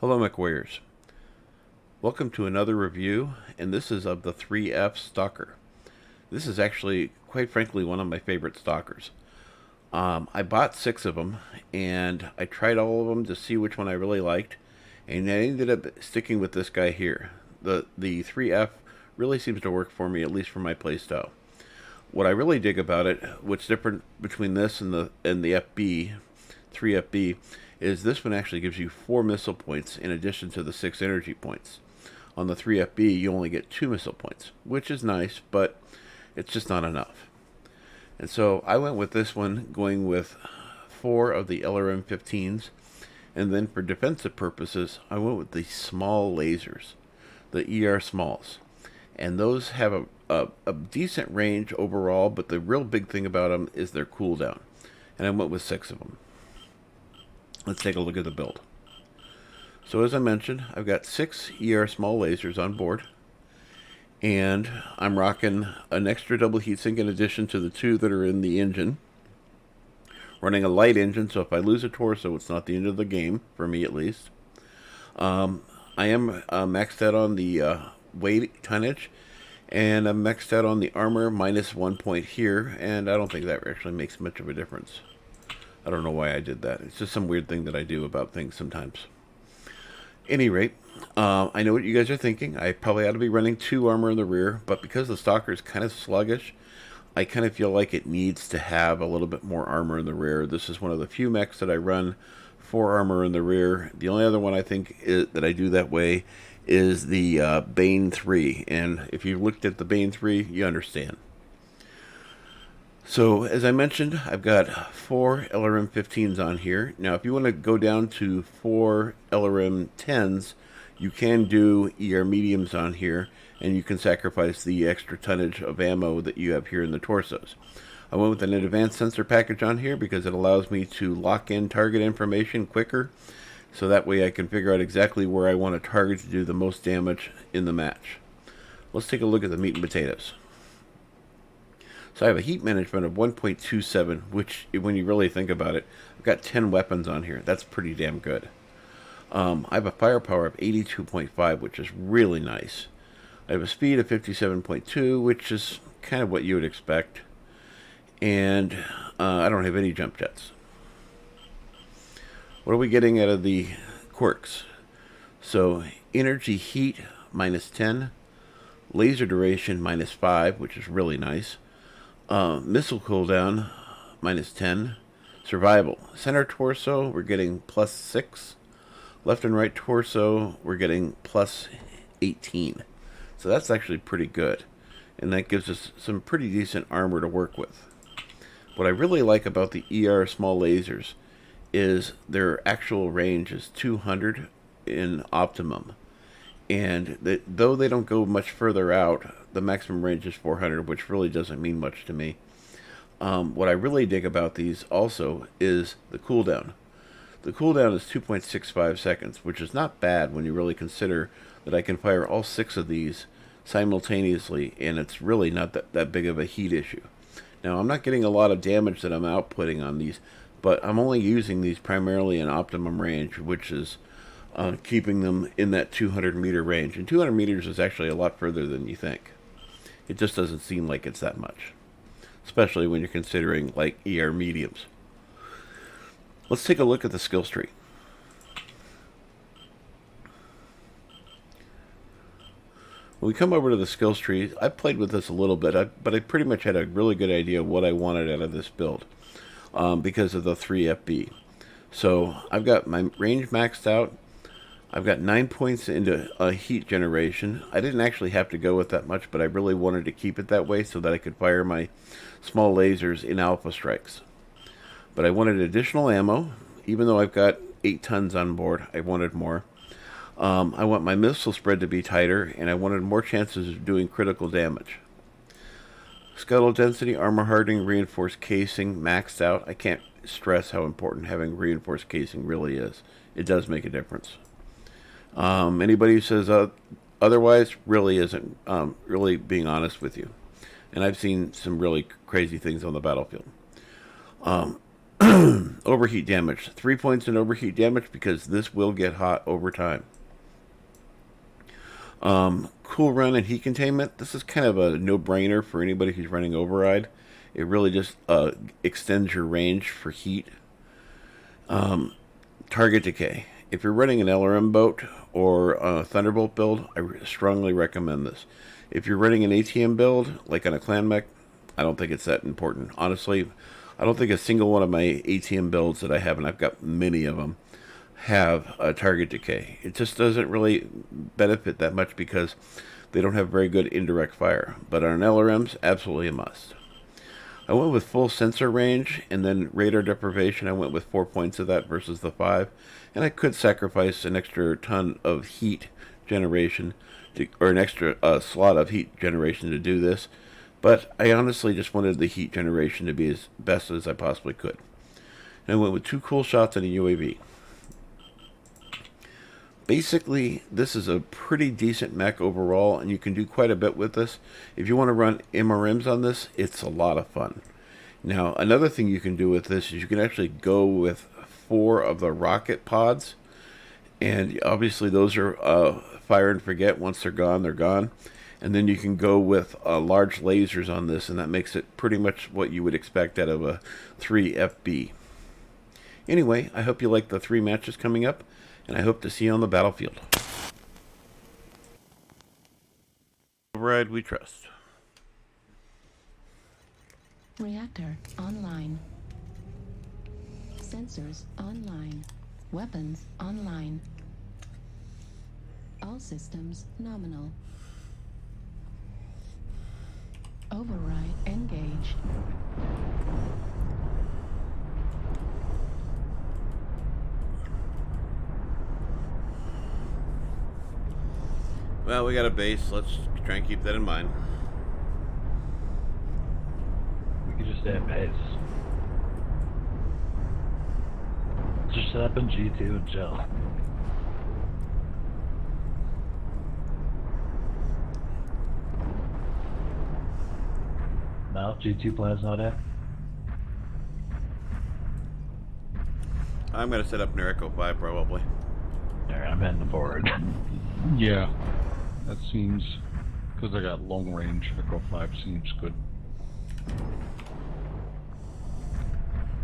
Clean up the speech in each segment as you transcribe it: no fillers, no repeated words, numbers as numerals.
Hello Mechwarriors. Welcome to another review, and this is of the 3F Stalker. This is actually, quite frankly, one of my favorite Stalkers. I bought 6 of them, and I tried all of them to see which one I really liked, and I ended up sticking with this guy here. The 3F really seems to work for me, at least for my playstyle. What I really dig about it, what's different between this and the FB, 3FB, is this one actually gives you 4 missile points in addition to the 6 energy points. On the 3FB, you only get 2 missile points, which is nice, but it's just not enough. And so I went with this one, going with 4 of the LRM-15s, and then for defensive purposes, I went with the small lasers, the ER smalls. And those have a decent range overall, but the real big thing about them is their cooldown. And I went with 6 of them. Let's take a look at the build. So as I mentioned, I've got 6 ER small lasers on board, and I'm rocking an extra double heatsink in addition to the 2 that are in the engine. Running a light engine, so if I lose a torso, it's not the end of the game, for me at least. I am maxed out on the weight tonnage, and I'm maxed out on the armor, minus 1 point here, and I don't think that actually makes much of a difference. I don't know why I did that. It's just some weird thing that I do about things sometimes. Any rate, I know what you guys are thinking. I probably ought to be running 2 armor in the rear, but because the Stalker is kind of sluggish, I kind of feel like it needs to have a little bit more armor in the rear. This is one of the few mechs that I run 4 armor in the rear. The only other one I think that I do that way is the Bane 3, and if you looked at the Bane 3, you understand. So, as I mentioned, I've got 4 LRM-15s on here. Now, if you want to go down to 4 LRM-10s, you can do ER mediums on here, and you can sacrifice the extra tonnage of ammo that you have here in the torsos. I went with an advanced sensor package on here because it allows me to lock in target information quicker, so that way I can figure out exactly where I want to target to do the most damage in the match. Let's take a look at the meat and potatoes. So I have a heat management of 1.27, which, when you really think about it, I've got 10 weapons on here. That's pretty damn good. I have a firepower of 82.5, which is really nice. I have a speed of 57.2, which is kind of what you would expect. And I don't have any jump jets. What are we getting out of the quirks? So, energy heat, minus 10. Laser duration, minus 5, which is really nice. Missile cooldown, minus 10. Survival. Center torso, we're getting plus 6. Left and right torso, we're getting plus 18. So that's actually pretty good. And that gives us some pretty decent armor to work with. What I really like about the ER small lasers is their actual range is 200 in optimum. And though they don't go much further out, the maximum range is 400, which really doesn't mean much to me. What I really dig about these also is the cooldown. The cooldown is 2.65 seconds, which is not bad when you really consider that I can fire all 6 of these simultaneously, and it's really not that big of a heat issue. Now, I'm not getting a lot of damage that I'm outputting on these, but I'm only using these primarily in optimum range, which is keeping them in that 200 meter range. And 200 meters is actually a lot further than you think. It just doesn't seem like it's that much, especially when you're considering like ER mediums. Let's take a look at the skills tree. When we come over to the skills tree, I played with this a little bit, but I pretty much had a really good idea of what I wanted out of this build because of the 3FB. So I've got my range maxed out. I've got 9 points into heat generation. I didn't actually have to go with that much, but I really wanted to keep it that way so that I could fire my small lasers in alpha strikes. But I wanted additional ammo. Even though I've got 8 tons on board, I wanted more. I want my missile spread to be tighter, and I wanted more chances of doing critical damage. Scuttle density, armor hardening, reinforced casing, maxed out. I can't stress how important having reinforced casing really is. It does make a difference. Anybody who says otherwise really isn't really being honest with you. And I've seen some really crazy things on the battlefield. Overheat damage. 3 points in overheat damage because this will get hot over time. Cool run and heat containment. This is kind of a no-brainer for anybody who's running override. It really just extends your range for heat. Target decay. If you're running an LRM boat or a Thunderbolt build, I strongly recommend this. If you're running an ATM build, like on a clan mech, I don't think it's that important. Honestly, I don't think a single one of my ATM builds that I have, and I've got many of them, have a target decay. It just doesn't really benefit that much because they don't have very good indirect fire. But on LRMs, absolutely a must. I went with full sensor range, and then radar deprivation. I went with 4 points of that versus the 5. And I could sacrifice an extra ton of heat generation, or an extra slot of heat generation to do this. But I honestly just wanted the heat generation to be as best as I possibly could. And I went with 2 cool shots and a UAV. Basically, this is a pretty decent mech overall, and you can do quite a bit with this. If you want to run MRMs on this, it's a lot of fun. Now, another thing you can do with this is you can actually go with 4 of the rocket pods, and obviously those are fire and forget. Once they're gone, they're gone. And then you can go with large lasers on this, and that makes it pretty much what you would expect out of a 3FB. Anyway, I hope you like the 3 matches coming up, and I hope to see you on the battlefield. Override we trust. Reactor online. Sensors online. Weapons online. All systems nominal. Override engaged. Well, we got a base. Let's try and keep that in mind. We could just stay at base. Just set up in G2 and chill. No, G2 plan's not in. I'm going to set up near Echo 5 probably. There, I'm heading forward. Yeah, that seems, because I got long range, Echo 5 seems good.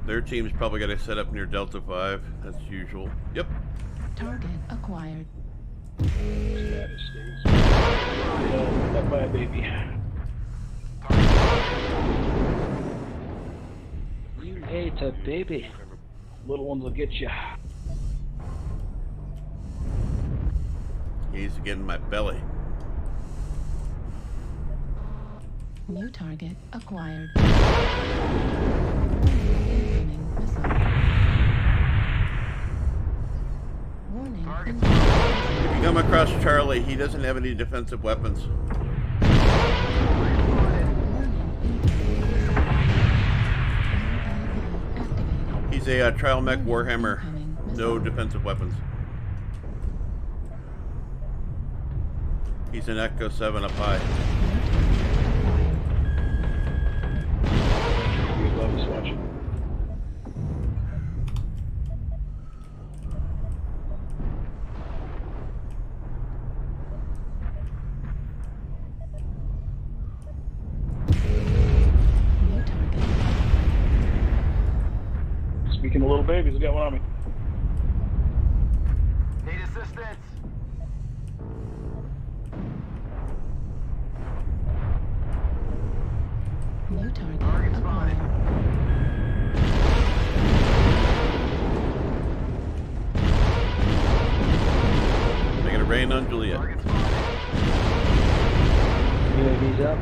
Their team's probably got to set up near Delta 5. That's usual. Yep. Target acquired. Status stays. That by a baby. You hate a baby. Little ones will get you. He's getting my belly. New target acquired. Incoming missile. Warning. If you come across Charlie, he doesn't have any defensive weapons. He's a trial mech Warhammer. No defensive weapons. He's an Echo 7 up high. Speaking of little babies, I got one on me. Need assistance. New target acquired. Making it rain on Juliet. Target spotted. UAV's up.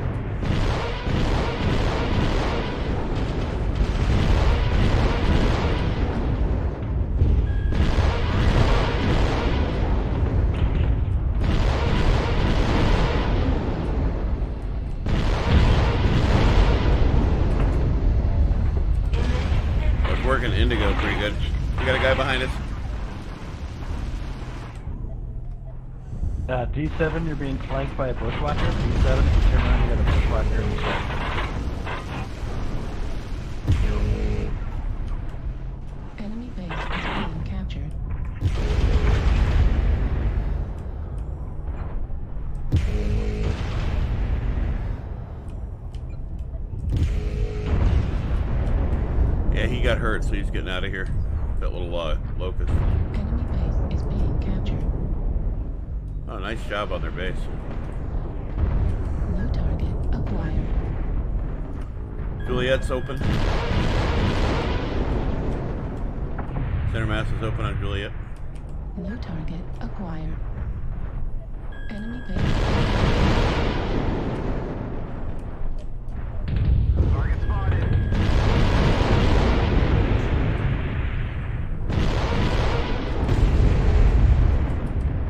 Working Indigo pretty good. We got a guy behind us. D7, you're being flanked by a bushwhacker. D7, if you turn around, you got a bushwhacker in the front. Enemy base is being captured. Yeah, he got hurt, so he's getting out of here. That little locust. Enemy base is being captured. Oh, nice job on their base. New target acquired. Juliet's open. Center mass is open on Juliet. New target acquired. Enemy base. Target spotted.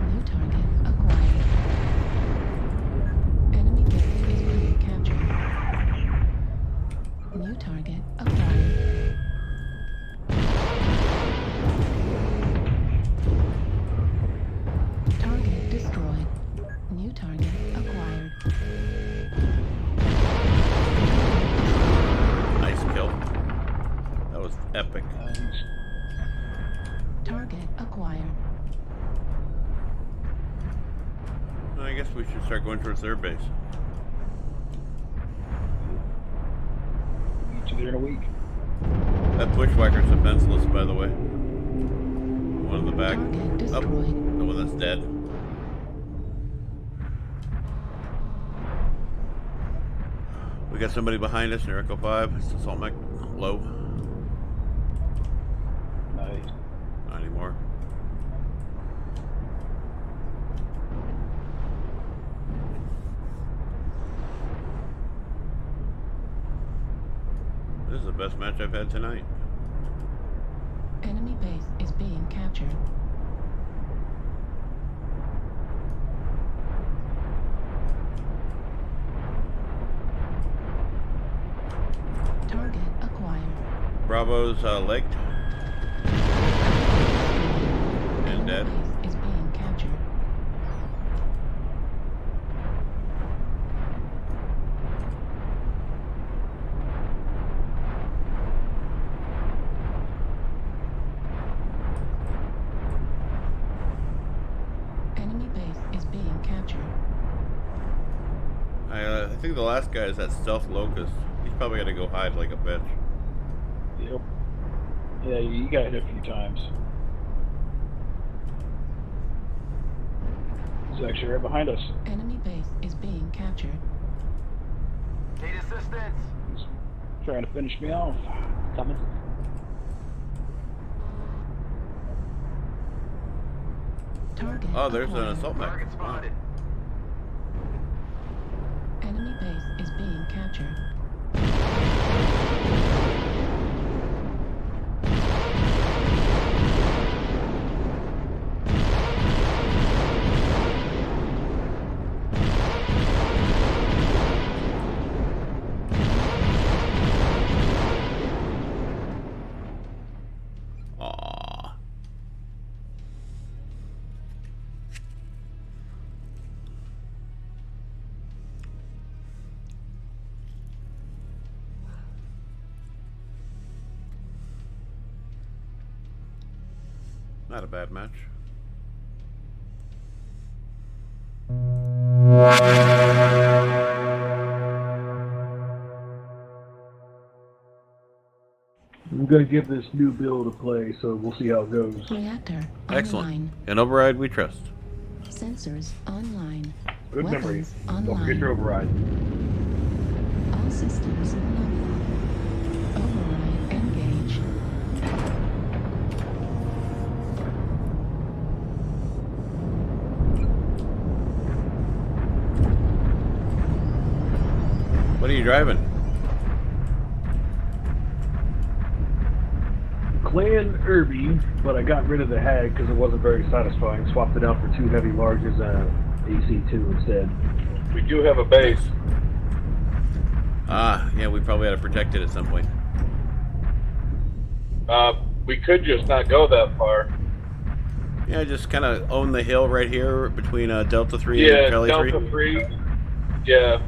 New target acquired. Enemy base is being captured. New target acquired. Target destroyed. New target acquired. Nice kill. That was epic. Target acquired. I guess we should start going towards their base. Each of there in a week. That bushwhacker's defenseless, by the way. One in the back. Target Oh, destroyed. the one that's dead. We got somebody behind us near Echo 5. It's Assault Mech low. Nice. Not anymore. This is the best match I've had tonight. Enemy base is being captured. Target acquired. Bravo's legged and dead. Enemy base is being captured. Enemy base is being captured. I think the last guy is that stealth locust. He's probably got to go hide like a bitch. Yep. Yeah, you got hit a few times. He's actually right behind us. Enemy base is being captured. Need assistance. He's trying to finish me off. Coming. Target Oh, there's an acquired. assault mech. Target Wow. spotted. Enemy base is being captured. Aww. Not a bad match. I'm gonna give this new build a play, so we'll see how it goes. Reactor Excellent. online. An override we trust. Sensors online. Good memory. Weapons Don't forget online. your override. All systems nominal. Override engaged. What are you driving? Clan Irby, but I got rid of the Hag because it wasn't very satisfying. Swapped it out for 2 heavy larges and AC2 instead. We do have a base. Ah, yeah, we probably had to protect it at some point. We could just not go that far. Yeah, just kind of own the hill right here between Delta 3 Yeah, and Charlie Delta 3. 3. Yeah.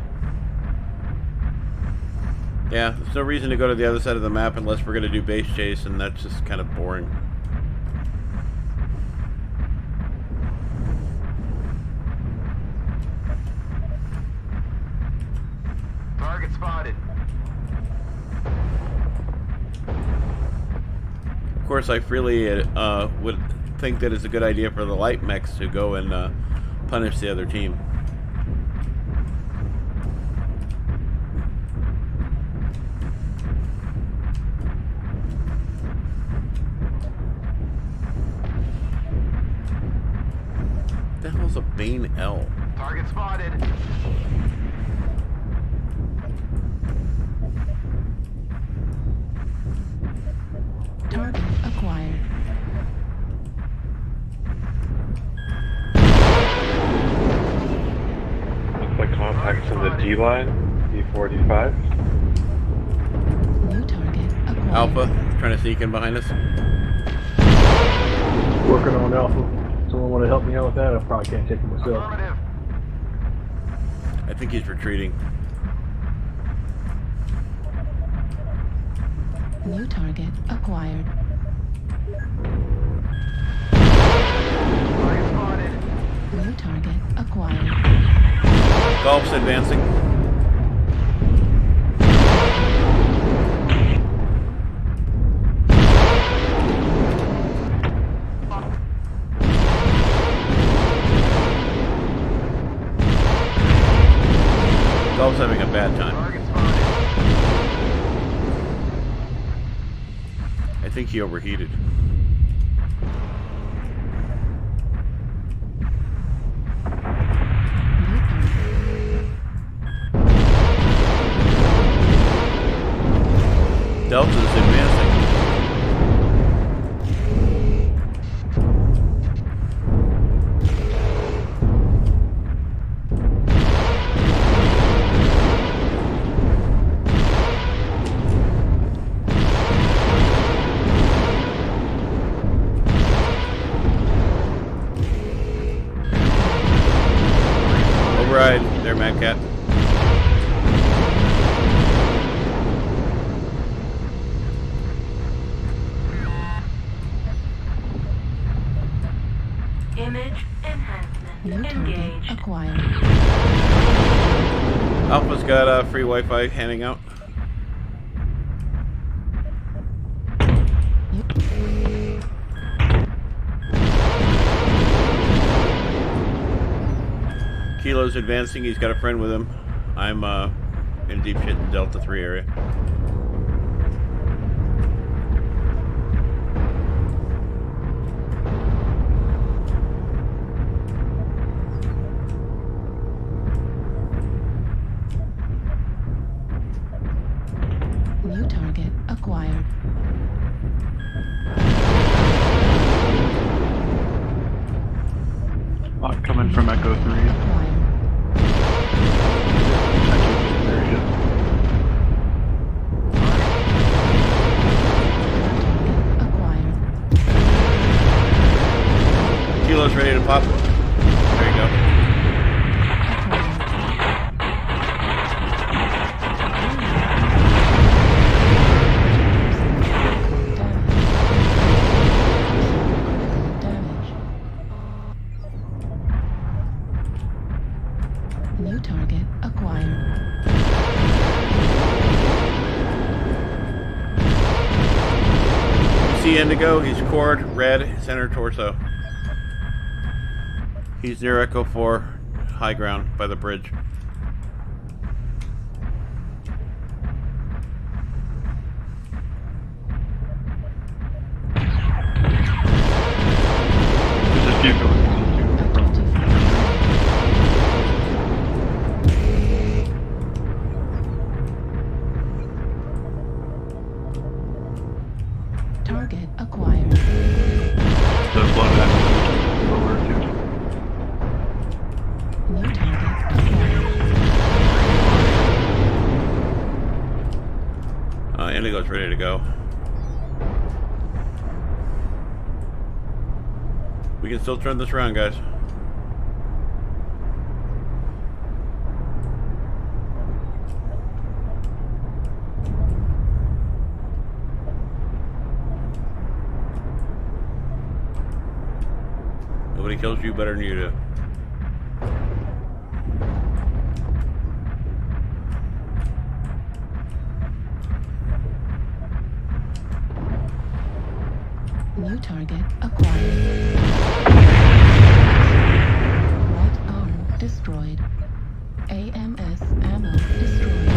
Yeah, there's no reason to go to the other side of the map unless we're going to do base chase, and that's just kind of boring. Target spotted. Of course, I freely would think that it's a good idea for the light mechs to go and punish the other team. What the hell's a Bane L? Target spotted. Target acquired. Looks like contacts in the D line, D4, D5. New target acquired. Alpha, trying to sneak in behind us. Working on Alpha. Someone want to help me out with that? I probably can't take it myself. Affirmative. I think he's retreating. New target acquired. Target spotted. New target acquired. Golf's advancing. Golf's having a bad time. Target spotted. I think he overheated. New target. Delta's advancing. Override there, Mad Cat. Image enhancement New target engaged. acquired. Alpha's got free Wi-Fi handing out. Kilo's advancing. He's got a friend with him. I'm in deep shit in Delta 3 area. New target acquired. Coming from Echo 3. Acquired. There he is. Acquired. Kilo's ready to pop. There you go. New target acquired. See Indigo, he's cored, red, center torso. He's near Echo 4, high ground by the bridge. Just keep going. Target acquired. Just blow that lower too. New target acquired. Indigo's ready to go. We can still turn this around, guys. Nobody kills you better than you do. New target acquired. Right arm destroyed. AMS ammo destroyed.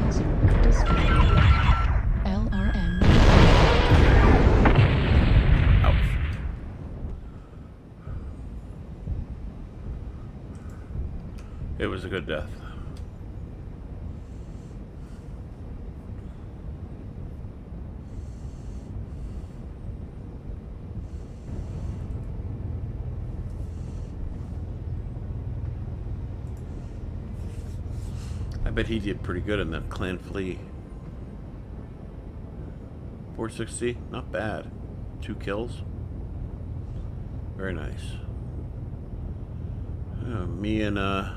Laser destroyed. LRM. Ouch. It was a good death. I bet he did pretty good in that clan flea. 460, not bad. 2 kills. Very nice. Me and the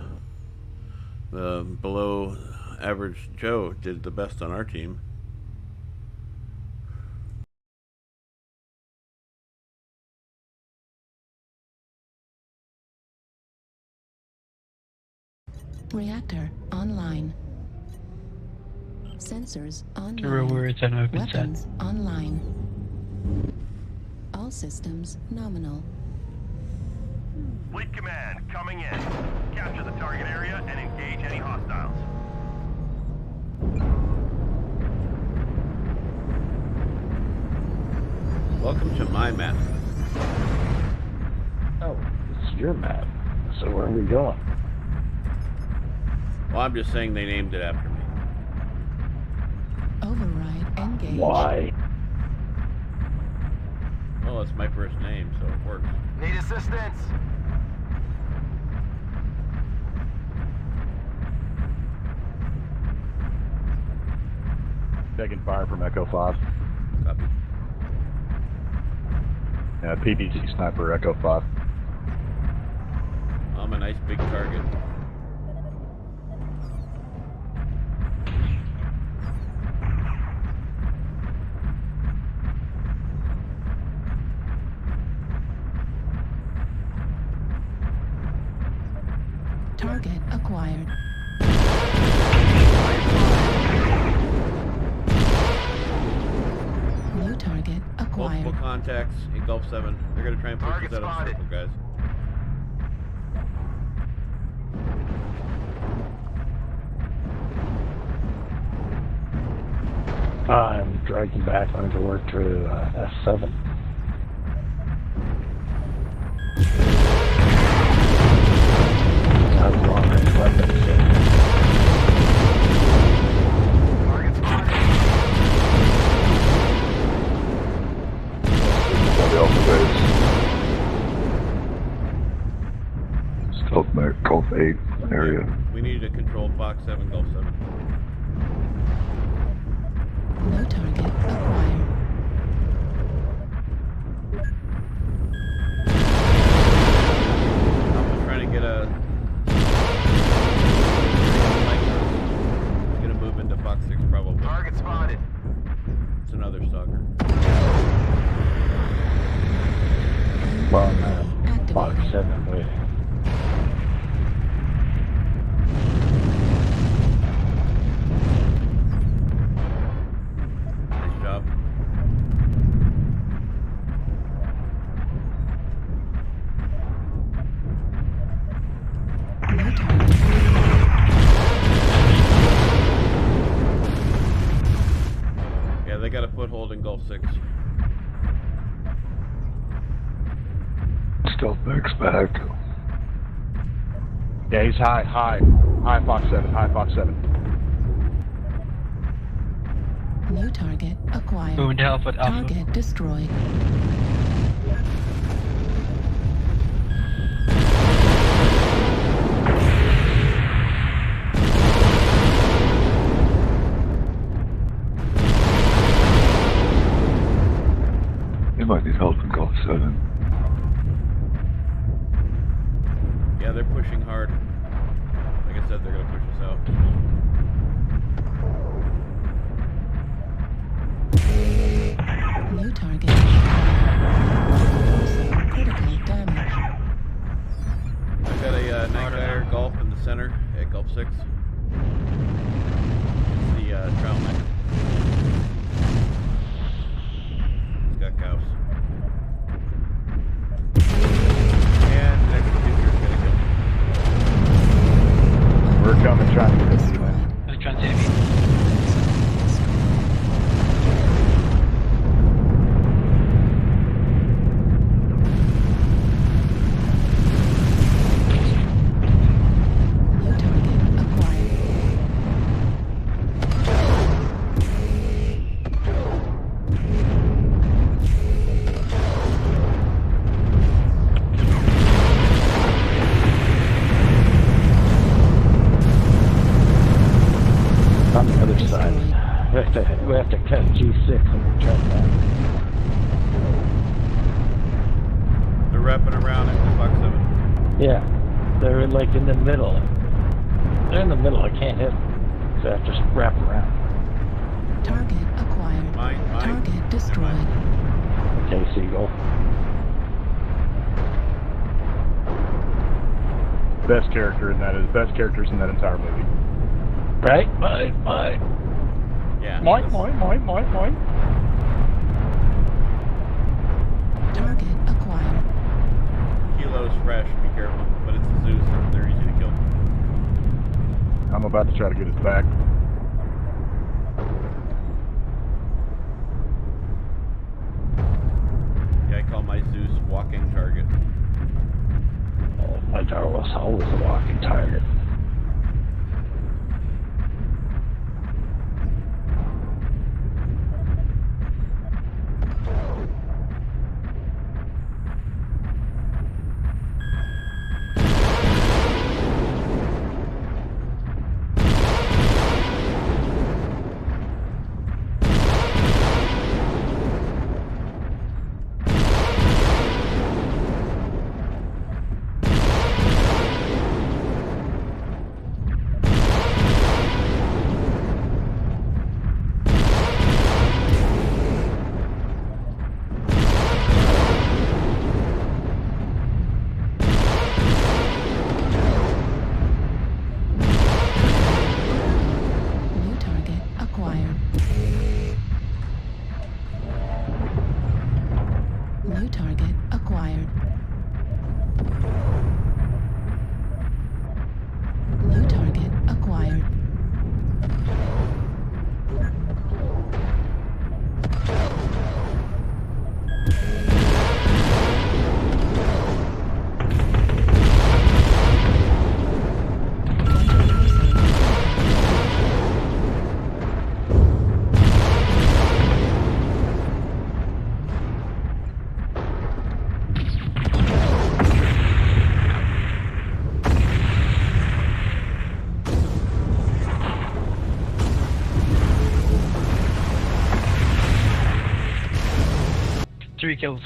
below average Joe did the best on our team. Reactor online. Sensors online. 0 words and open set. Weapons online. All systems nominal. Fleet command, coming in. Capture the target area and engage any hostiles. Welcome to my map. Oh, this is your map. So where are we going? Well, I'm just saying they named it after me. Override engaged. Why? Well, it's my first name, so it works. Need assistance? Taking fire from Echo 5. Copy. Yeah, PBT sniper Echo 5. I'm a nice big target. Target acquired. New target acquired. Multiple contacts in Gulf 7. They're going to try and push Target us out of the spotted. circle, guys. I'm dragging back on to work to S7. That's long range weapons. Target spotted. Somebody on the base. Stealth Mech, Gulf 8 area. We need to control Fox 7, Gulf 7. No target acquired. I'm trying to get a... It's going to move into Fox 6 probably. Target spotted. It's another Stalker. Well, Fox 7 waiting. Nice job. No target. Yeah, they got a foothold in Gulf 6. Stealth Mech's back. Yeah, he's high Fox 7, high Fox 7. New target acquired. Moving to Alpha Alpha. Target destroyed. They might need help in Gulf 7. Yeah, they're pushing hard. Like I said, they're going to push us out. New target. Also Yeah, they're like in the middle. They're in the middle. I can't hit them. So I have to wrap around. Target acquired. Mine. Target destroyed. Okay, Seagull. Best characters in that entire movie. Right? Mine. Yeah. Mine. Target acquired. Kilo's fresh, be careful. But it's the Zeus, so they're easy to kill. I'm about to try to get his back. Yeah, I call my Zeus walking target. Oh, my tower was always a walking target. New target acquired. New target acquired. New target acquired. Three kills.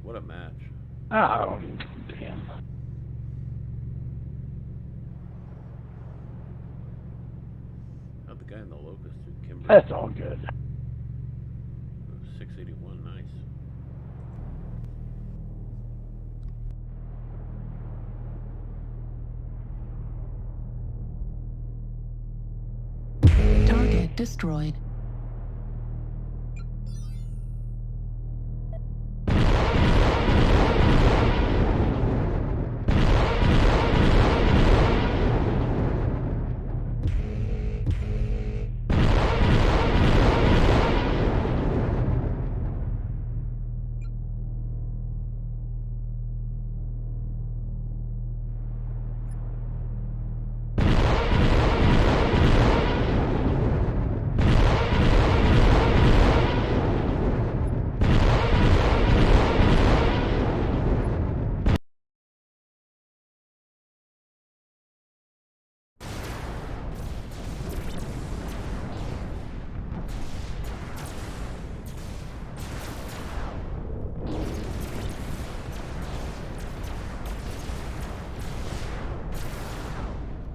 What a match. Oh, damn. How'd the guy in the Locust do Kimber? That's all good. 681, nice. Target destroyed.